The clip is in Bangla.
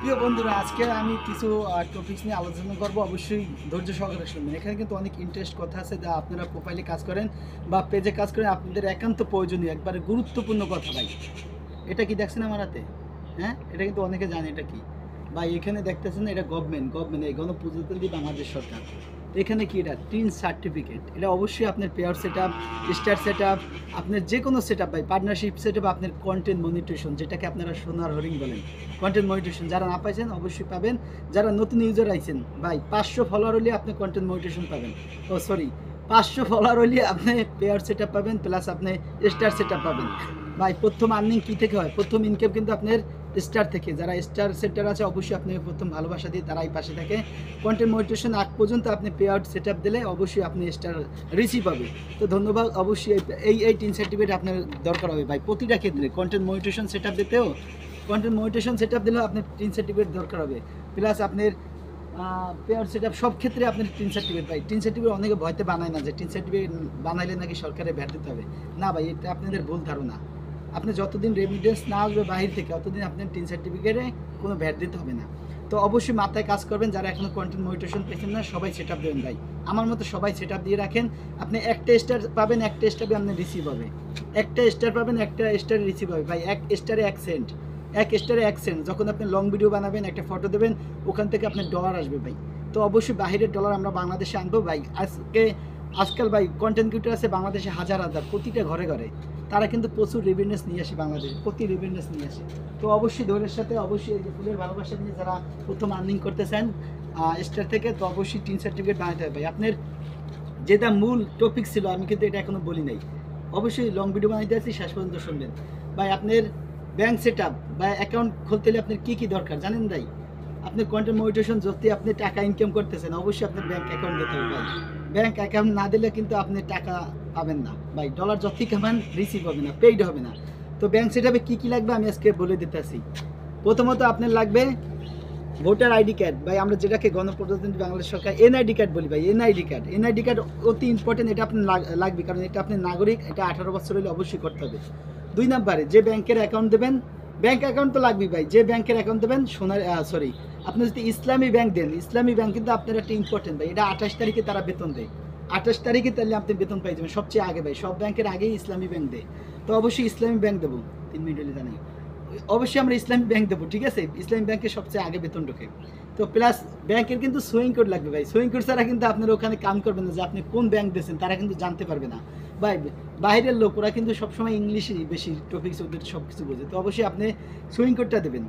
প্রিয় বন্ধুরা, আজকে আমি কিছু টপিকস নিয়ে আলোচনা করব। অবশ্যই ধৈর্য সহকারে শুনবেন। এখানে কিন্তু অনেক ইন্টারেস্ট কথা আছে যা আপনারা প্রোফাইলে কাজ করেন বা পেজে কাজ করেন, আপনাদের একান্ত প্রয়োজনীয় একবারে গুরুত্বপূর্ণ কথা ভাই। এটা কি দেখছেন আমার হাতে? হ্যাঁ, এটা কিন্তু অনেকে জানে এটা কি ভাই। এখানে দেখতেছেন এটা গভর্নমেন্ট এই গণপ্রজাতন্ত্রী বাংলাদেশ সরকার। এখানে কি এটা টিন সার্টিফিকেট। এটা অবশ্যই আপনার pair set up, star set up, আপনার যে কোনো সেট আপ ভাই, পার্টনারশিপ সেট আপ, আপনার কন্টেন্ট মনিটেশন, যেটাকে আপনারা সোনার হরিং বলেন, কন্টেন্ট মনিটেশন যারা না পাইছেন অবশ্যই পাবেন। যারা নতুন ইউজার আইছেন ভাই, 500 ফলোয়ার হলে আপনি কন্টেন্ট মনিটেশন পাবেন। ও সরি, 500 ফলোয়ার হলে আপনি পেয়ার সেট আপ পাবেন, প্লাস আপনি স্টার সেট আপ পাবেন। ভাই প্রথম আর্নিং কী থেকে হয়? প্রথম ইনকাম কিন্তু আপনার স্টার থেকে। যারা স্টার সেটার আছে অবশ্যই আপনি প্রথম ভালোবাসা দিয়ে তারাই পাশে থাকে। কন্টেন্ট মনিটেশন আগ পর্যন্ত আপনি পে আউট সেট আপ দিলে অবশ্যই আপনি স্টার রিসিভ পাবে। তো ধন্যবাদ। অবশ্যই এই টিন সার্টিফিকেট আপনার দরকার হবে ভাই প্রতিটা ক্ষেত্রে। কন্টেন্ট মনিটেশন সেট আপ দিতেও, কন্টেন্ট মনিটেশন সেট আপ দিলেও আপনার টিন সার্টিফিকেট দরকার হবে। প্লাস আপনার পেয়ার সেট আপ সব ক্ষেত্রে আপনার টিন সার্টিফিকেট ভাই। টিন সার্টিফিকেট অনেকে ভয়তে বানায় না যে টিন সার্টিফিকেট বানাইলে নাকি সরকারে ভ্যাট দিতে হবে। না ভাই, এটা আপনাদের ভুল ধারণা। আপনি যতদিন রেমিডেন্স না আসবে বাহির থেকে ততদিন আপনার টিন সার্টিফিকেটে কোনো ভ্যাট দিতে হবে না। তো অবশ্যই মাথায় কাজ করবেন। যারা এখনও কন্টেন্ট মনিটেশন পেয়েছেন না সবাই সেট আপ দেবেন ভাই। আমার মতো সবাই সেট আপ দিয়ে রাখেন। আপনি একটা স্টার পাবেন, একটা স্টারে আপনার রিসিভ হবে। একটা স্টার পাবেন, একটা স্টারে রিসিভ হবে ভাই। এক স্টারে 1 সেন্ট, এক স্টারে 1 সেন্ট। যখন আপনি লং ভিডিও বানাবেন, একটা ফটো দেবেন, ওখান থেকে আপনার ডলার আসবে ভাই। তো অবশ্যই বাহিরের ডলার আমরা বাংলাদেশে আনবো ভাই। আজকাল ভাই কন্টেন্ট ক্রিয়েটর আছে বাংলাদেশে হাজার হাজার, প্রতিটা ঘরে ঘরে। তারা কিন্তু প্রচুর রেভিনিউস নিয়ে আসে বাংলাদেশে, প্রতি রেভিনিউস নিয়ে আসে। তো অবশ্যই ধৈর্যের সাথে, অবশ্যই এই যে ফুলের ভালোবাসা নিয়ে যারা প্রথম আর্নিং করতে চান স্টার থেকে, তো অবশ্যই টিন সার্টিফিকেট বানাতে হবে ভাই। আপনার যেটা মূল টপিক ছিল আমি কিন্তু এটা এখনো বলি নাই। অবশ্যই লং ভিডিও বানাইতে আছি, শেষ পর্যন্ত শুনবেন ভাই। আপনার ব্যাংক সেট আপ বা অ্যাকাউন্ট খুলতে হলে আপনার কী কী দরকার জানেন ভাই? আপনি কন্টেন্ট মনিটেশন যদি আপনি টাকা ইনকাম করতেছেন অবশ্যই আপনার ব্যাংক অ্যাকাউন্ট দিতে হবে ভাই। ব্যাংক অ্যাকাউন্ট না দিলে কিন্তু আপনি টাকা পাবেন না ভাই। ডলার যতই কামান রিসিভ হবে না, পেইড হবে না। তো ব্যাংক সেট আপে কী কী লাগবে আমি আজকে বলে দিতেছি। প্রথমত আপনার লাগবে ভোটার আইডি কার্ড ভাই, আমরা যেটাকে গণপ্রজাতন্ত্রী বাংলাদেশ সরকার এনআইডি কার্ড বলি ভাই। এনআইডি কার্ড অতি ইম্পর্টেন্ট। এটা আপনার লাগবে, কারণ এটা আপনি নাগরিক। এটা 18 বছর হলে অবশ্যই করতে হবে। 2 নম্বরে যে ব্যাংকের অ্যাকাউন্ট দেবেন, ব্যাংক অ্যাকাউন্ট তো লাগবেই ভাই। যে ব্যাংকের অ্যাকাউন্ট দেবেন সরি, আপনি যদি ইসলামী ব্যাংক দেন, ইসলামী ব্যাংক কিন্তু আপনার একটা ইম্পর্টেন্ট ভাই। এটা 28 তারিখে তারা বেতন দেয়। 28 তারিখে তাহলে আপনি বেতন পাই যাবেন সবচেয়ে আগে ভাই। সব ব্যাংকের আগেই ইসলামী ব্যাংক দেয়। তো অবশ্যই ইসলামী ব্যাংক দেবো। 3 মিনিট হলে জানাই। অবশ্যই আমরা ইসলামী ব্যাংক দেবো, ঠিক আছে? ইসলামী ব্যাংকে সবচেয়ে আগে বেতন ঢোকে। তো প্লাস ব্যাংকের কিন্তু সুইং কোড লাগবে ভাই। সুইং কোড ছাড়া কিন্তু আপনার ওখানে কাম করবে না যে আপনি কোন ব্যাংক দিয়েছেন, তারা কিন্তু জানতে পারবে না ভাই। বাইরের লোক ওরা কিন্তু সবসময় ইংলিশে বেশি টপিকস, ওদের সব কিছু বোঝে। তো অবশ্যই আপনি সুইং কোডটা দেবেন।